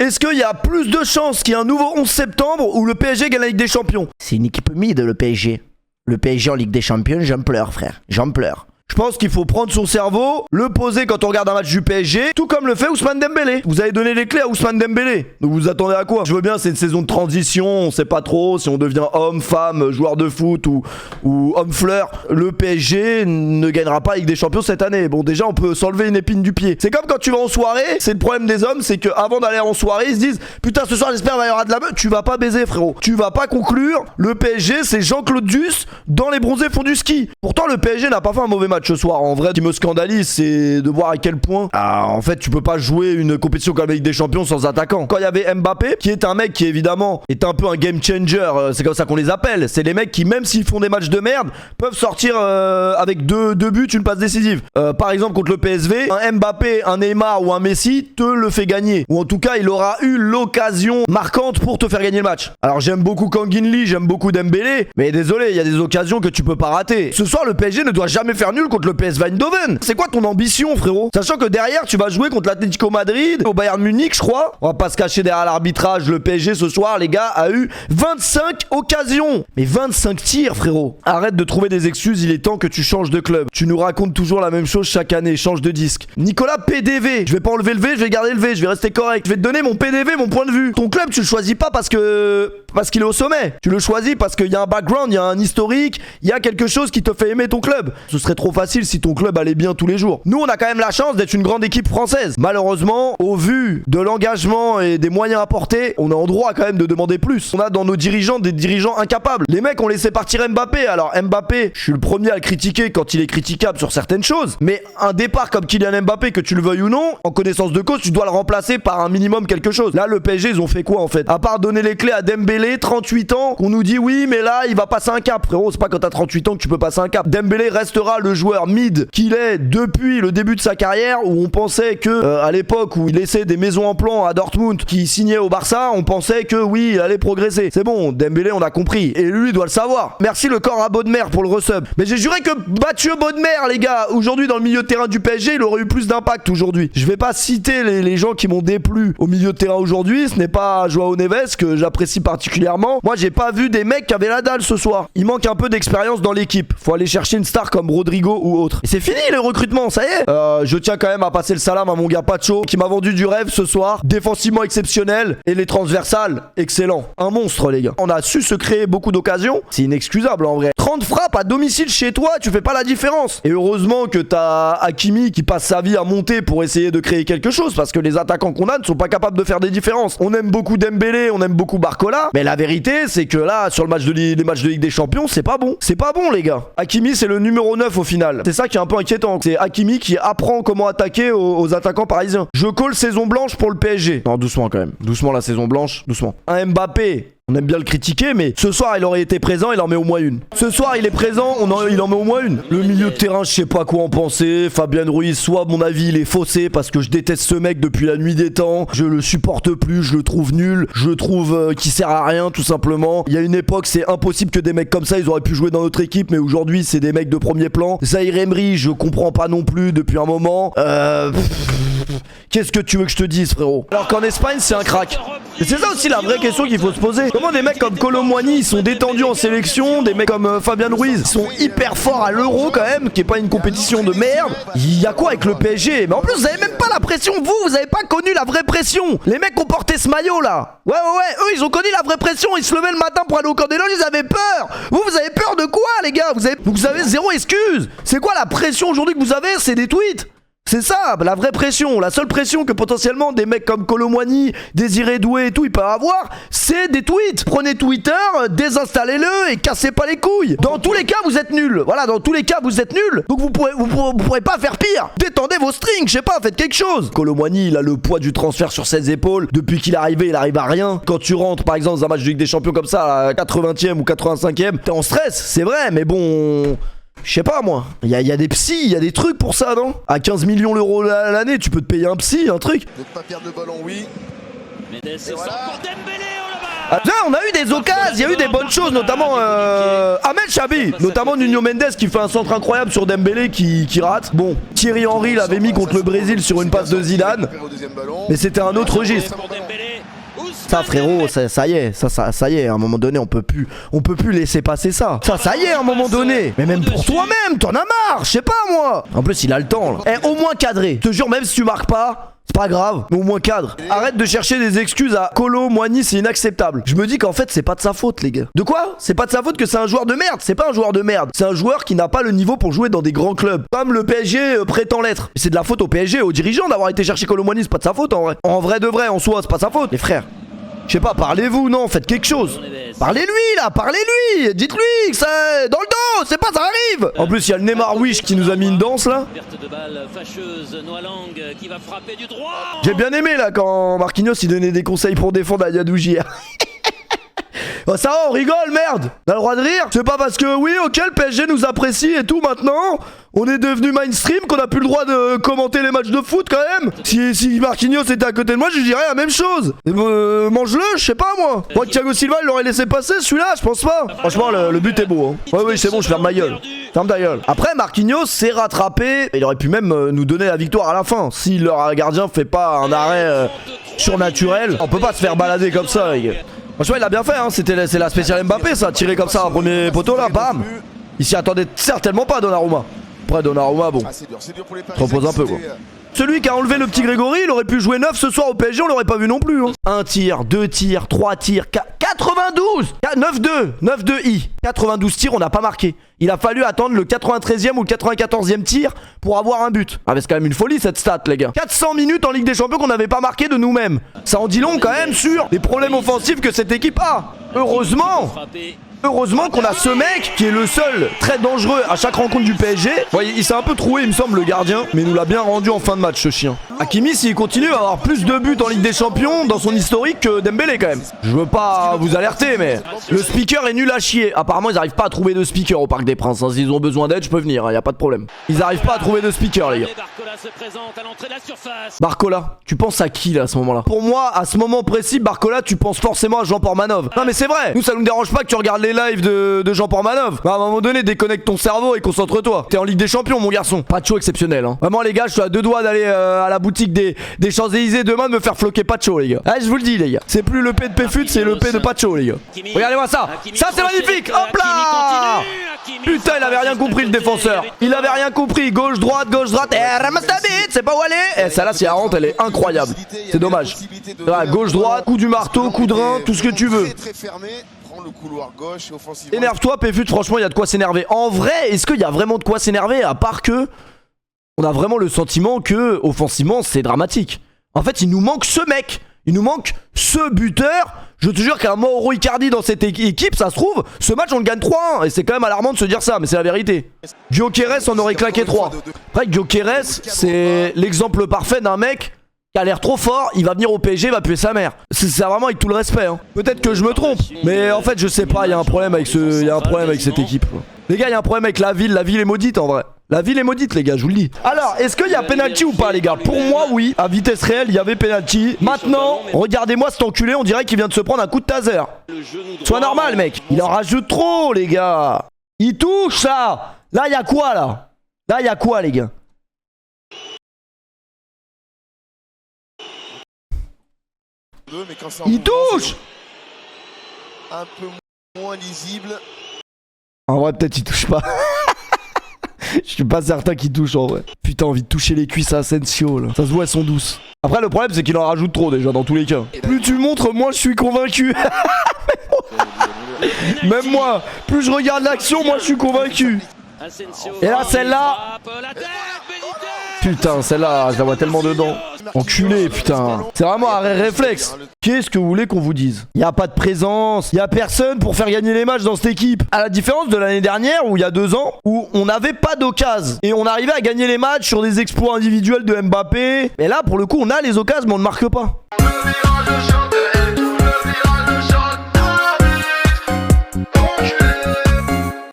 Est-ce qu'il y a plus de chances qu'il y ait un nouveau 11 septembre où le PSG gagne la Ligue des Champions? C'est une équipe mid, le PSG. Le PSG en Ligue des Champions, j'en pleure, frère. J'en pleure. Je pense qu'il faut prendre son cerveau, le poser quand on regarde un match du PSG, tout comme le fait Ousmane Dembélé. Vous avez donné les clés à Ousmane Dembélé. Donc vous attendez à quoi? Je veux bien, c'est une saison de transition, on sait pas trop si on devient homme, femme, joueur de foot ou homme-fleur. Le PSG ne gagnera pas la Ligue des Champions cette année. Bon, déjà, on peut s'enlever une épine du pied. C'est comme quand tu vas en soirée, c'est le problème des hommes, c'est qu'avant d'aller en soirée, ils se disent « Putain, ce soir, j'espère qu'il y aura de la meuf. » Tu vas pas baiser, frérot. Tu vas pas conclure. Le PSG, c'est Jean-Claude Duss dans les bronzés font du ski. Pourtant, le PSG n'a pas fait un mauvais match ce soir. En vrai, ce qui me scandalise, c'est de voir à quel point en fait tu peux pas jouer une compétition comme la Ligue des Champions sans attaquant. Quand il y avait Mbappé, qui est un mec qui évidemment est un peu un game changer, c'est comme ça qu'on les appelle. C'est les mecs qui, même s'ils font des matchs de merde, peuvent sortir avec deux buts, une passe décisive. Par exemple contre le PSV, un Mbappé, un Neymar ou un Messi te le fait gagner. Ou en tout cas, il aura eu l'occasion marquante pour te faire gagner le match. Alors j'aime beaucoup Kangin Lee, j'aime beaucoup Dembélé, mais désolé, il y a des occasions que tu peux pas rater. Ce soir, le PSG ne doit jamais faire nul contre le PSV Eindhoven. C'est quoi ton ambition, frérot? Sachant que derrière, tu vas jouer contre l'Atlético Madrid, au Bayern Munich, je crois. On va pas se cacher derrière l'arbitrage. Le PSG ce soir, les gars, a eu 25 occasions. Mais 25 tirs, frérot. Arrête de trouver des excuses, il est temps que tu changes de club. Tu nous racontes toujours la même chose chaque année, change de disque. Nicolas PDV, je vais pas enlever le V, je vais garder le V, je vais rester correct. Je vais te donner mon PDV, mon point de vue. Ton club, tu le choisis pas parce qu'il est au sommet. Tu le choisis parce qu'il y a un background, il y a un historique, il y a quelque chose qui te fait aimer ton club. Ce serait trop facile si ton club allait bien tous les jours. Nous, on a quand même la chance d'être une grande équipe française. Malheureusement, au vu de l'engagement et des moyens apportés, on a en droit quand même de demander plus. On a dans nos dirigeants des dirigeants incapables. Les mecs ont laissé partir Mbappé. Alors Mbappé, je suis le premier à le critiquer quand il est critiquable sur certaines choses. Mais un départ comme Kylian Mbappé, que tu le veuilles ou non, en connaissance de cause, tu dois le remplacer par un minimum quelque chose. Là, le PSG, ils ont fait quoi en fait? À part donner les clés à Dembélé, 38 ans, qu'on nous dit oui, mais là, il va passer un cap. Frérot, c'est pas quand t'as 38 ans que tu peux passer un cap. Dembélé restera le joueur mid qu'il est depuis le début de sa carrière, où on pensait que à l'époque où il laissait des maisons en plan à Dortmund, qui signait au Barça, on pensait que oui, il allait progresser. C'est bon, Dembélé, on a compris. Et lui, il doit le savoir. Merci le corps à Bodmer pour le resub. Mais j'ai juré que Mathieu Bodmer, les gars, aujourd'hui dans le milieu de terrain du PSG, il aurait eu plus d'impact aujourd'hui. Je vais pas citer les gens qui m'ont déplu au milieu de terrain aujourd'hui. Ce n'est pas Joao Neves que j'apprécie particulièrement. Moi, j'ai pas vu des mecs qui avaient la dalle ce soir. Il manque un peu d'expérience dans l'équipe. Faut aller chercher une star comme Rodrigo ou autre. Et c'est fini les recrutements, ça y est. Je tiens quand même à passer le salam à mon gars Pacho qui m'a vendu du rêve ce soir. Défensivement exceptionnel et les transversales, excellent. Un monstre, les gars. On a su se créer beaucoup d'occasions. C'est inexcusable en vrai. 30 frappes à domicile chez toi, tu fais pas la différence. Et heureusement que t'as Hakimi qui passe sa vie à monter pour essayer de créer quelque chose, parce que les attaquants qu'on a ne sont pas capables de faire des différences. On aime beaucoup Dembélé, on aime beaucoup Barcola, mais la vérité c'est que là sur le match les matchs de Ligue des Champions, c'est pas bon. C'est pas bon, les gars. Hakimi, c'est le numéro 9 au final. C'est ça qui est un peu inquiétant. C'est Hakimi qui apprend comment attaquer aux attaquants parisiens. Je colle saison blanche pour le PSG. Non, doucement quand même. Doucement la saison blanche, doucement. Un Mbappé, on aime bien le critiquer, mais ce soir il aurait été présent, il en met au moins une. Ce soir il est présent, il en met au moins une. Le milieu de terrain, je sais pas quoi en penser. Fabien Ruiz, soit à mon avis il est faussé parce que je déteste ce mec depuis la nuit des temps. Je le supporte plus, je le trouve nul. Je trouve qu'il sert à rien tout simplement. Il y a une époque, c'est impossible que des mecs comme ça ils auraient pu jouer dans notre équipe, mais aujourd'hui c'est des mecs de premier plan. Zaïre Emery, je comprends pas non plus depuis un moment. Qu'est-ce que tu veux que je te dise, frérot? Alors qu'en Espagne c'est un crack. Et c'est ça aussi la vraie question qu'il faut se poser. Comment des mecs comme Kolo Muani ils sont détendus en sélection, des mecs comme Fabien Ruiz ils sont hyper forts à l'Euro quand même, qui est pas une compétition de merde. Il y a quoi avec le PSG? Mais en plus vous avez même pas la pression, vous avez pas connu la vraie pression. Les mecs ont porté ce maillot là. Ouais, eux ils ont connu la vraie pression, ils se levaient le matin pour aller au camp des loges, ils avaient peur. Vous avez peur de quoi les gars? Vous avez zéro excuse. C'est quoi la pression aujourd'hui que vous avez? C'est des tweets. C'est ça, la vraie pression. La seule pression que potentiellement des mecs comme Kolo Muani, Désiré Doué et tout, ils peuvent avoir, c'est des tweets. Prenez Twitter, désinstallez-le et cassez pas les couilles. Dans tous les cas, vous êtes nuls. Voilà, dans tous les cas, vous êtes nuls. Donc vous pourrez pas faire pire. Détendez vos strings, je sais pas, faites quelque chose. Kolo Muani, il a le poids du transfert sur ses épaules. Depuis qu'il est arrivé, il arrive à rien. Quand tu rentres, par exemple, dans un match de Ligue des Champions comme ça, à 80e ou 85e, t'es en stress, c'est vrai, mais bon... Je sais pas moi, il y a des psys, il y a des trucs pour ça, non? À 15 millions d'euros l'année, tu peux te payer un psy, un truc. Ne pas perdre le ballon, oui. Mendes, c'est voilà. Pour Dembélé, on a eu des occasions, il y a eu des bonnes choses, notamment Ahmed Chabi, notamment Nuno Mendes qui fait un centre incroyable sur Dembélé qui rate. Bon, Thierry Henry l'avait mis contre le Brésil sur une passe de Zidane, mais c'était un autre registre. Ça frérot, ça y est, ça y est, à un moment donné, on peut plus laisser passer ça. Ça y est, à un moment donné. Mais même pour toi-même, t'en as marre, je sais pas moi. En plus, il a le temps là. Eh, au moins cadré. Je te jure, même si tu marques pas, c'est pas grave, mais au moins cadre. Arrête de chercher des excuses à Kolo Muani, c'est inacceptable. Je me dis qu'en fait, c'est pas de sa faute, les gars. De quoi? C'est pas de sa faute que c'est un joueur de merde. C'est pas un joueur de merde. C'est un joueur qui n'a pas le niveau pour jouer dans des grands clubs. Comme le PSG prétend l'être. C'est de la faute au PSG, aux dirigeants d'avoir été chercher Kolo Muani, c'est pas de sa faute en vrai. En vrai de vrai, en soi, c'est pas sa faute. Les frères, je sais pas, parlez-vous, non, faites quelque chose. Parlez-lui là, parlez-lui. Dites-lui que ça dans le dos, c'est pas, ça arrive. En plus, il y a le Neymar Wish qui nous a mis une danse là. J'ai bien aimé là quand Marquinhos il donnait des conseils pour défendre Aliadou hier. Oh, ça va, on rigole, merde. On a le droit de rire. C'est pas parce que oui, ok, le PSG nous apprécie et tout maintenant. On est devenu mainstream qu'on a plus le droit de commenter les matchs de foot quand même. Si Marquinhos était à côté de moi, je dirais la même chose. Mange-le, je sais pas moi. Moi, Thiago Silva, il l'aurait laissé passer celui-là, je pense pas. Franchement, le but est beau. Hein. Oui, c'est bon, je ferme ma gueule. Ferme ta gueule. Après, Marquinhos s'est rattrapé. Il aurait pu même nous donner la victoire à la fin. Si leur gardien fait pas un arrêt surnaturel, on peut pas se faire balader comme ça, les gars. Franchement, il a bien fait, hein. C'est la spéciale Mbappé, ça. Tirer comme ça, un premier poteau là, bam. Il s'y attendait certainement pas, Donnarumma. Après, Donnarumma, bon, se repose un peu quoi. Celui qui a enlevé le petit Grégory, il aurait pu jouer 9 ce soir au PSG, on l'aurait pas vu non plus. Hein. 1 tir, 2 tirs, 3 tirs, 92 9-2 I. 92 tirs, on n'a pas marqué. Il a fallu attendre le 93e ou le 94e tir pour avoir un but. Ah mais c'est quand même une folie cette stat les gars. 400 minutes en Ligue des Champions qu'on n'avait pas marqué de nous-mêmes. Ça en dit long quand même sur les problèmes offensifs que cette équipe a. Heureusement qu'on a ce mec qui est le seul très dangereux à chaque rencontre du PSG. Bon, il s'est un peu troué il me semble le gardien, mais il nous l'a bien rendu en fin de match ce chien. Hakimi s'il continue à avoir plus de buts en Ligue des Champions dans son historique que Dembélé quand même. Je veux pas vous alerter mais le speaker est nul à chier. Apparemment ils arrivent pas à trouver de speaker au Parc des Princes. Hein. S'ils ont besoin d'aide je peux venir, y a pas de problème. Ils arrivent pas à trouver de speaker les gars. Barcola, tu penses à qui là à ce moment là? Pour moi à ce moment précis Barcola tu penses forcément à Jean Portmanov. Non mais c'est vrai, nous ça nous dérange pas que tu regardes les live de Jean Portmanov. Bah, à un moment donné, déconnecte ton cerveau et concentre-toi. T'es en Ligue des Champions, mon garçon. Pacho exceptionnel, hein. Vraiment, les gars, je suis à 2 doigts d'aller à la boutique des Champs-Élysées demain de me faire floquer Pacho, les gars. Ah, je vous le dis, les gars. C'est plus le P de Péfut, c'est le P de Pacho, les gars. Regardez-moi ça. Ça, c'est magnifique. Hop là. Putain, il avait rien compris, le défenseur. Il avait rien compris. Gauche, droite. Eh, ramasse ta bite. C'est pas où aller. Eh, celle-là, si elle rentre, elle est incroyable. C'est dommage. Là, gauche, droite. Coup du marteau, coup de rein, tout ce que tu veux. Le couloir gauche et offensivement. Énerve-toi Péfut, franchement il y a de quoi s'énerver. En vrai, est-ce qu'il y a vraiment de quoi s'énerver à part que on a vraiment le sentiment que offensivement c'est dramatique. En fait il nous manque ce mec. Il nous manque ce buteur. Je te jure qu'un Mauro Icardi dans cette équipe, ça se trouve, ce match on le gagne 3-1. Et c'est quand même alarmant de se dire ça, mais c'est la vérité. Gyökeres en aurait claqué 3. Après Gyökeres, c'est l'exemple parfait d'un mec qui a l'air trop fort, il va venir au PSG, il va puer sa mère. C'est vraiment avec tout le respect. Hein. Peut-être que je me trompe, mais en fait je sais pas, il y a un problème avec cette équipe. Quoi. Les gars, il y a un problème avec la ville est maudite en vrai. La ville est maudite les gars, je vous le dis. Alors, est-ce qu'il y a penalty ou pas les gars? Pour moi oui, à vitesse réelle, il y avait penalty. Maintenant, regardez-moi cet enculé, on dirait qu'il vient de se prendre un coup de taser. Sois normal mec, il en rajoute trop les gars. Il touche ça. Là, il y a quoi là? Là, il y a quoi les gars? Il touche. Un peu moins lisible. En vrai peut-être il touche pas. Je suis pas certain qu'il touche en vrai. Putain envie de toucher les cuisses à Asensio là. Ça se voit elles sont douces. Après le problème c'est qu'il en rajoute trop déjà dans tous les cas. Plus tu montres moins je suis convaincu. Même moi, plus je regarde l'action moins je suis convaincu. Et là celle-là. Putain, celle-là, je la vois tellement dedans. Enculé, putain. C'est vraiment un réflexe. Qu'est-ce que vous voulez qu'on vous dise? Il n'y a pas de présence, il n'y a personne pour faire gagner les matchs dans cette équipe. À la différence de l'année dernière, où il y a 2 ans, où on n'avait pas d'occasion. Et on arrivait à gagner les matchs sur des exploits individuels de Mbappé. Mais là, pour le coup, on a les occasions, mais on ne marque pas.